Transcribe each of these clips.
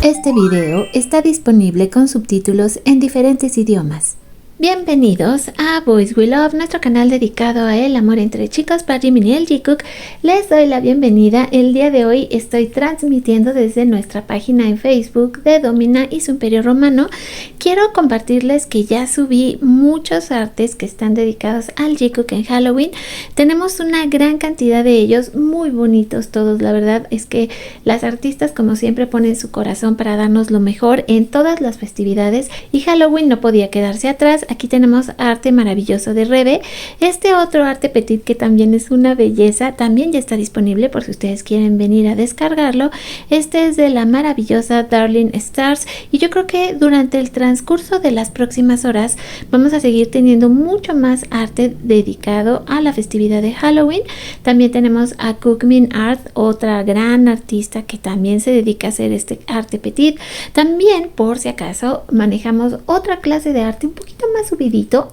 Este video está disponible con subtítulos en diferentes idiomas. Bienvenidos a Boys We Love, nuestro canal dedicado a el amor entre chicos para Jimin y el Jikook. Les doy la bienvenida. El día de hoy estoy transmitiendo desde nuestra página en Facebook de Domina y su Imperio Romano. Quiero compartirles que ya subí muchos artes que están dedicados al Jikook en Halloween. Tenemos una gran cantidad de ellos, muy bonitos todos. La verdad es que las artistas, como siempre, ponen su corazón para darnos lo mejor en todas las festividades y Halloween no podía quedarse atrás. Aquí tenemos arte maravilloso de Rebe. Este otro arte petit que también es una belleza, también ya está disponible por si ustedes quieren venir a descargarlo. Este es de la maravillosa Darling Stars y yo creo que durante el transcurso de las próximas horas vamos a seguir teniendo mucho más arte dedicado a la festividad de Halloween. También tenemos a Cookmin Art, otra gran artista que también se dedica a hacer este arte petit. También, por si acaso, manejamos otra clase de arte un poquito más subidito.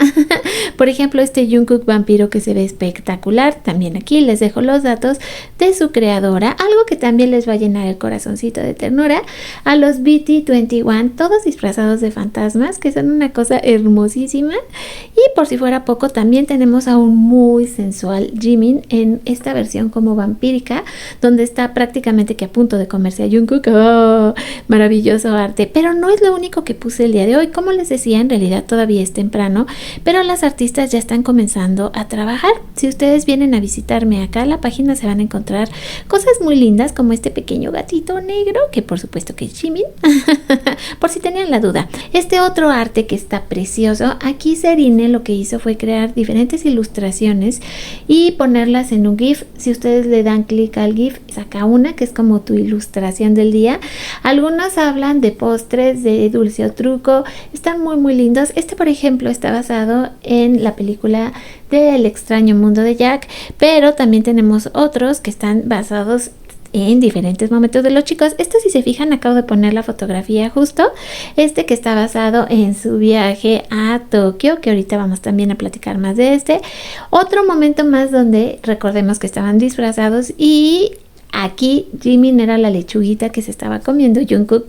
Por ejemplo, este Jungkook vampiro que se ve espectacular. También aquí les dejo los datos de su creadora, algo que también les va a llenar el corazoncito de ternura. A los BT21, todos disfrazados de fantasmas, que son una cosa hermosísima. Y por si fuera poco, también tenemos a un muy sensual Jimin en esta versión como vampírica, donde está prácticamente que a punto de comerse a Jungkook. ¡Oh! Maravilloso arte. Pero no es lo único que puse el día de hoy. Como les decía, en realidad todavía es temprano, pero las artistas ya están comenzando a trabajar. Si ustedes vienen a visitarme acá a la página, se van a encontrar cosas muy lindas como este pequeño gatito negro, que por supuesto que es Jimin, por si tenían la duda. Este otro arte que está precioso, aquí Serine lo que hizo fue crear diferentes ilustraciones y ponerlas en un GIF. Si ustedes le dan clic al GIF, saca una que es como tu ilustración del día. Algunos hablan de postres, de dulce o truco, están muy lindos. Este, por ejemplo, está basado en la película de El extraño mundo de Jack, pero también tenemos otros que están basados en diferentes momentos de los chicos. Esto, si se fijan, acabo de poner la fotografía justo. Este que está basado en su viaje a Tokio, que ahorita vamos también a platicar más de este. Otro momento más donde recordemos que estaban disfrazados y aquí Jimin era la lechuguita que se estaba comiendo Jungkook.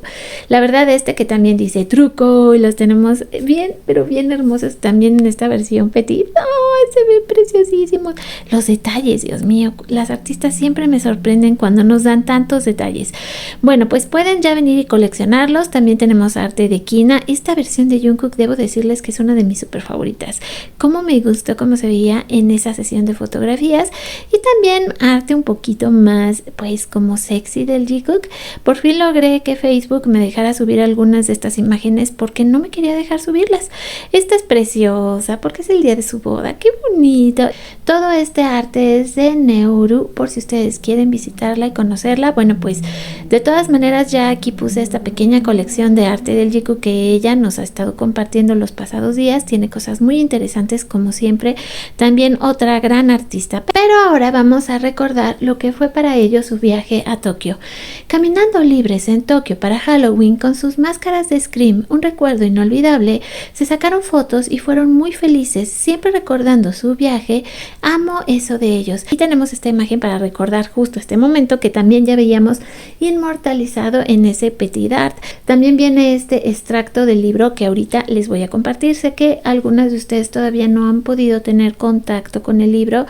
La verdad, este que también dice truco, y los tenemos bien, pero bien hermosos también en esta versión petit. ¡Oh! Se ven preciosísimos. Los detalles, Dios mío, las artistas siempre me sorprenden cuando nos dan tantos detalles. Bueno, pues pueden ya venir y coleccionarlos. También tenemos arte de Kina. Esta versión de Jungkook, debo decirles que es una de mis super favoritas. Cómo me gustó cómo se veía en esa sesión de fotografías. Y también arte un poquito más, pues, como sexy del Jikook. Por fin logré que Facebook me dejara subir algunas de estas imágenes porque no me quería dejar subirlas. Esta es preciosa porque es el día de su boda. ¡Qué bonito! Todo este arte es de Neuru, por si ustedes quieren visitarla y conocerla. Bueno, pues de todas maneras ya aquí puse esta pequeña colección de arte del Jikook que ella nos ha estado compartiendo los pasados días. Tiene cosas muy interesantes como siempre. También otra gran artista. Pero ahora vamos a recordar lo que fue para ellos su viaje a Tokio. Caminando libres en Tokio para Halloween con sus máscaras de Scream, un recuerdo inolvidable, se sacaron fotos y fueron muy felices, siempre recordando su viaje. Amo eso de ellos. Y tenemos esta imagen para recordar justo este momento que también ya veíamos inmortalizado en ese petit art. También viene este extracto del libro que ahorita les voy a compartir. Sé que algunas de ustedes todavía no han podido tener contacto con el libro.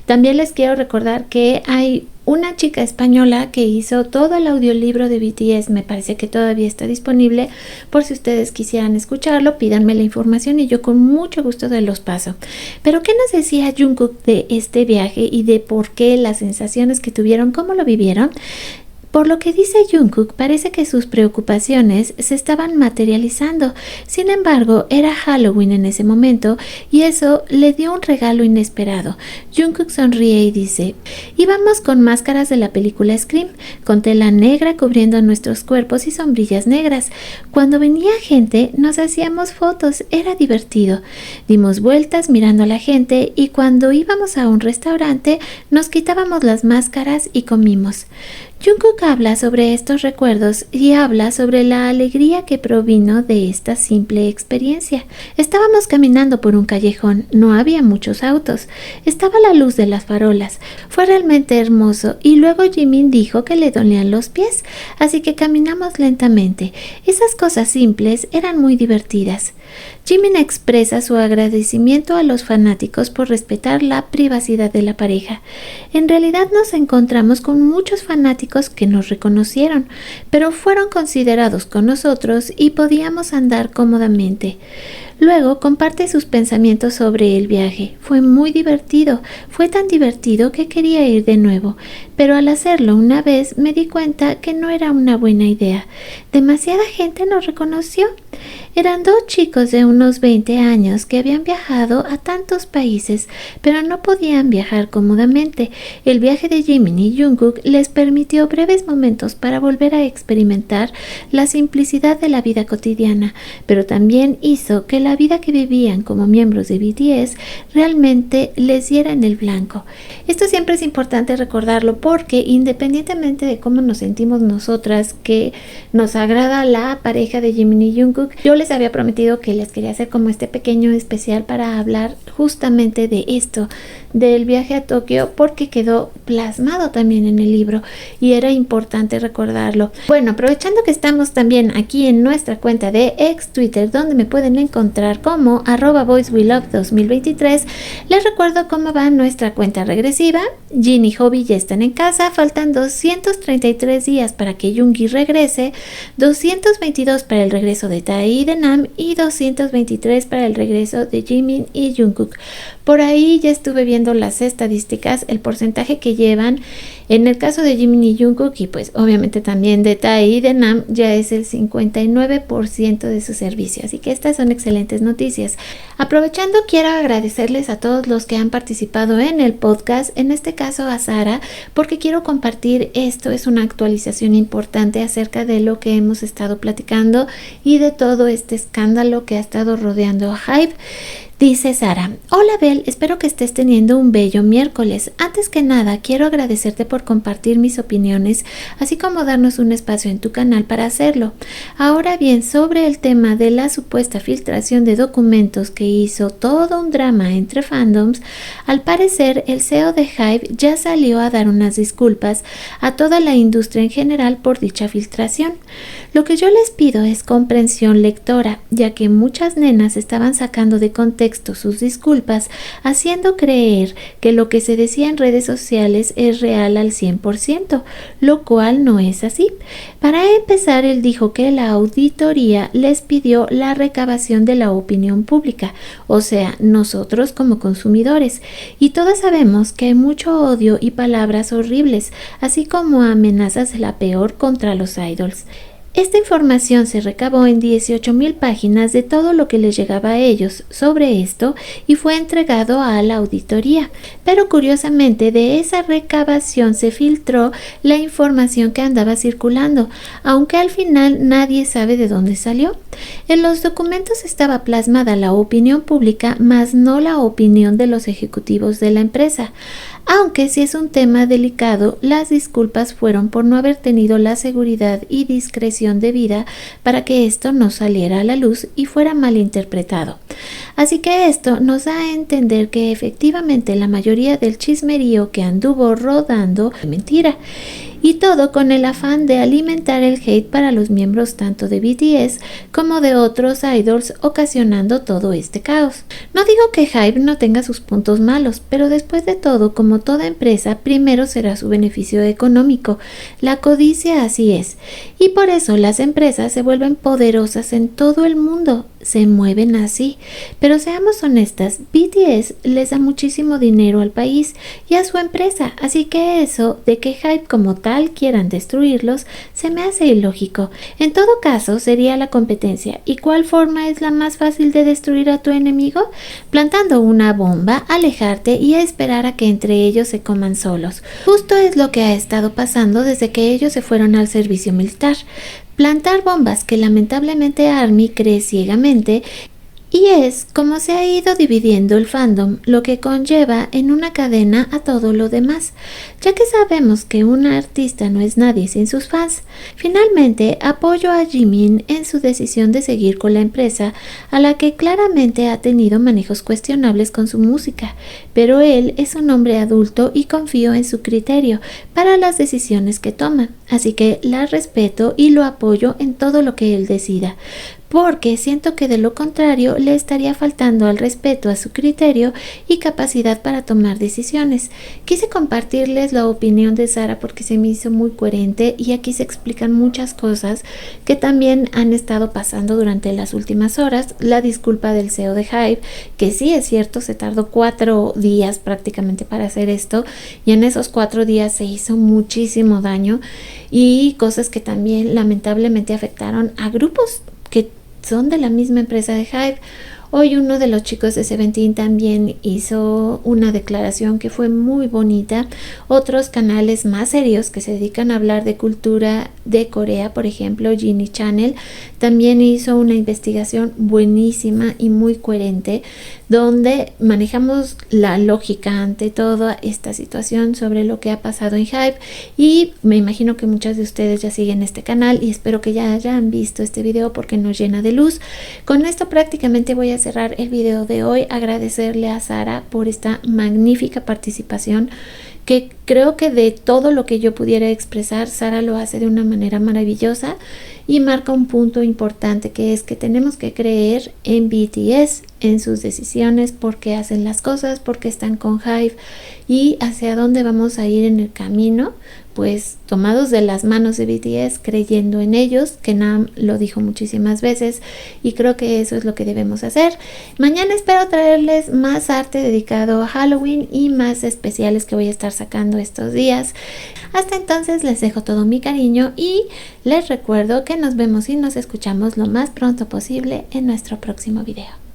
También les quiero recordar que hay una chica española que hizo todo el audiolibro de BTS. Me parece que todavía está disponible. Por si ustedes quisieran escucharlo, pídanme la información y yo con mucho gusto se los paso. Pero ¿qué nos decía Jungkook de este viaje y de por qué, las sensaciones que tuvieron, cómo lo vivieron? Por lo que dice Jungkook, parece que sus preocupaciones se estaban materializando. Sin embargo, era Halloween en ese momento y eso le dio un regalo inesperado. Jungkook sonríe y dice: íbamos con máscaras de la película Scream, con tela negra cubriendo nuestros cuerpos y sombrillas negras. Cuando venía gente, nos hacíamos fotos, era divertido. Dimos vueltas mirando a la gente y cuando íbamos a un restaurante, nos quitábamos las máscaras y comimos. Jungkook habla sobre estos recuerdos y habla sobre la alegría que provino de esta simple experiencia. Estábamos caminando por un callejón, no había muchos autos, estaba la luz de las farolas. Fue realmente hermoso y luego Jimin dijo que le dolían los pies, así que caminamos lentamente. Esas cosas simples eran muy divertidas. Jimin expresa su agradecimiento a los fanáticos por respetar la privacidad de la pareja. En realidad nos encontramos con muchos fanáticos que nos reconocieron, pero fueron considerados con nosotros y podíamos andar cómodamente. Luego comparte sus pensamientos sobre el viaje. Fue muy divertido, fue tan divertido que quería ir de nuevo, pero al hacerlo una vez me di cuenta que no era una buena idea. Demasiada gente nos reconoció. Eran dos chicos de unos 20 años que habían viajado a tantos países, pero no podían viajar cómodamente. El viaje de Jimin y Jungkook les permitió breves momentos para volver a experimentar la simplicidad de la vida cotidiana, pero también hizo que la vida que vivían como miembros de BTS realmente les diera en el blanco. Esto siempre es importante recordarlo porque independientemente de cómo nos sentimos nosotras, que nos agrada la pareja de Jimin y Jungkook, yo les había prometido que les quería hacer como este pequeño especial para hablar justamente de esto, del viaje a Tokio, porque quedó plasmado también en el libro y era importante recordarlo. Bueno, aprovechando que estamos también aquí en nuestra cuenta de ex Twitter, donde me pueden encontrar como @boyswelove2023, les recuerdo cómo va nuestra cuenta regresiva. Jin y Hobby ya están en casa, faltan 233 días para que Yoongi regrese, 222 para el regreso de Tae y de Nam y 223 para el regreso de Jimin y Jungkook. Por ahí ya estuve viendo las estadísticas, el porcentaje que llevan. En el caso de Jimin y Jungkook y pues obviamente también de Tae y de Nam ya es el 59% de su servicio, así que estas son excelentes noticias. Aprovechando, quiero agradecerles a todos los que han participado en el podcast, en este caso a Sara, porque quiero compartir esto, es una actualización importante acerca de lo que hemos estado platicando y de todo este escándalo que ha estado rodeando a HYBE. Dice Sara: hola Bel, espero que estés teniendo un bello miércoles. Antes que nada, quiero agradecerte por compartir mis opiniones, así como darnos un espacio en tu canal para hacerlo. Ahora bien, sobre el tema de la supuesta filtración de documentos que hizo todo un drama entre fandoms, al parecer el CEO de HYBE ya salió a dar unas disculpas a toda la industria en general por dicha filtración. Lo que yo les pido es comprensión lectora, ya que muchas nenas estaban sacando de contexto sus disculpas, haciendo creer que lo que se decía en redes sociales es real al 100%, lo cual no es así. Para empezar, él dijo que la auditoría les pidió la recabación de la opinión pública, o sea, nosotros como consumidores, y todas sabemos que hay mucho odio y palabras horribles, así como amenazas de la peor contra los idols. Esta información se recabó en 18,000 páginas de todo lo que les llegaba a ellos sobre esto y fue entregado a la auditoría. Pero curiosamente de esa recabación se filtró la información que andaba circulando, aunque al final nadie sabe de dónde salió. En los documentos estaba plasmada la opinión pública, más no la opinión de los ejecutivos de la empresa. Aunque si es un tema delicado, las disculpas fueron por no haber tenido la seguridad y discreción debida para que esto no saliera a la luz y fuera malinterpretado. Así que esto nos da a entender que efectivamente la mayoría del chismerío que anduvo rodando fue mentira. Y todo con el afán de alimentar el hate para los miembros tanto de BTS como de otros idols, ocasionando todo este caos. No digo que HYBE no tenga sus puntos malos, pero después de todo, como toda empresa, primero será su beneficio económico. La codicia así es. Y por eso las empresas se vuelven poderosas en todo el mundo. Se mueven así. Pero seamos honestas, BTS les da muchísimo dinero al país y a su empresa, así que eso de que HYBE como tal quieran destruirlos se me hace ilógico. En todo caso sería la competencia. ¿Y cuál forma es la más fácil de destruir a tu enemigo? Plantando una bomba, alejarte y a esperar a que entre ellos se coman solos. Justo es lo que ha estado pasando desde que ellos se fueron al servicio militar. Plantar bombas que lamentablemente ARMY cree ciegamente Y es como se ha ido dividiendo el fandom, lo que conlleva en una cadena a todo lo demás, ya que sabemos que un artista no es nadie sin sus fans. Finalmente, apoyo a Jimin en su decisión de seguir con la empresa, a la que claramente ha tenido manejos cuestionables con su música, pero él es un hombre adulto y confío en su criterio para las decisiones que toma, así que la respeto y lo apoyo en todo lo que él decida, porque siento que de lo contrario le estaría faltando al respeto a su criterio y capacidad para tomar decisiones. Quise compartirles la opinión de Sara porque se me hizo muy coherente y aquí se explican muchas cosas que también han estado pasando durante las últimas horas. La disculpa del CEO de HYBE, que sí es cierto, se tardó 4 días prácticamente para hacer esto y en esos 4 días se hizo muchísimo daño y cosas que también lamentablemente afectaron a grupos que son de la misma empresa de HYBE. Hoy uno de los chicos de Seventeen también hizo una declaración que fue muy bonita. Otros canales más serios que se dedican a hablar de cultura de Corea, por ejemplo Genie Channel, también hizo una investigación buenísima y muy coherente, donde manejamos la lógica ante toda esta situación sobre lo que ha pasado en HYBE, y me imagino que muchas de ustedes ya siguen este canal y espero que ya hayan visto este video porque nos llena de luz. Con esto prácticamente voy a cerrar el video de hoy, agradecerle a Sara por esta magnífica participación, que creo que de todo lo que yo pudiera expresar, Sara lo hace de una manera maravillosa y marca un punto importante, que es que tenemos que creer en BTS, en sus decisiones, por qué hacen las cosas, por qué están con HYBE y hacia dónde vamos a ir en el camino, pues tomados de las manos de BTS, creyendo en ellos, que Nam lo dijo muchísimas veces y creo que eso es lo que debemos hacer. Mañana espero traerles más arte dedicado a Halloween y más especiales que voy a estar sacando estos días. Hasta entonces les dejo todo mi cariño y les recuerdo que nos vemos y nos escuchamos lo más pronto posible en nuestro próximo video.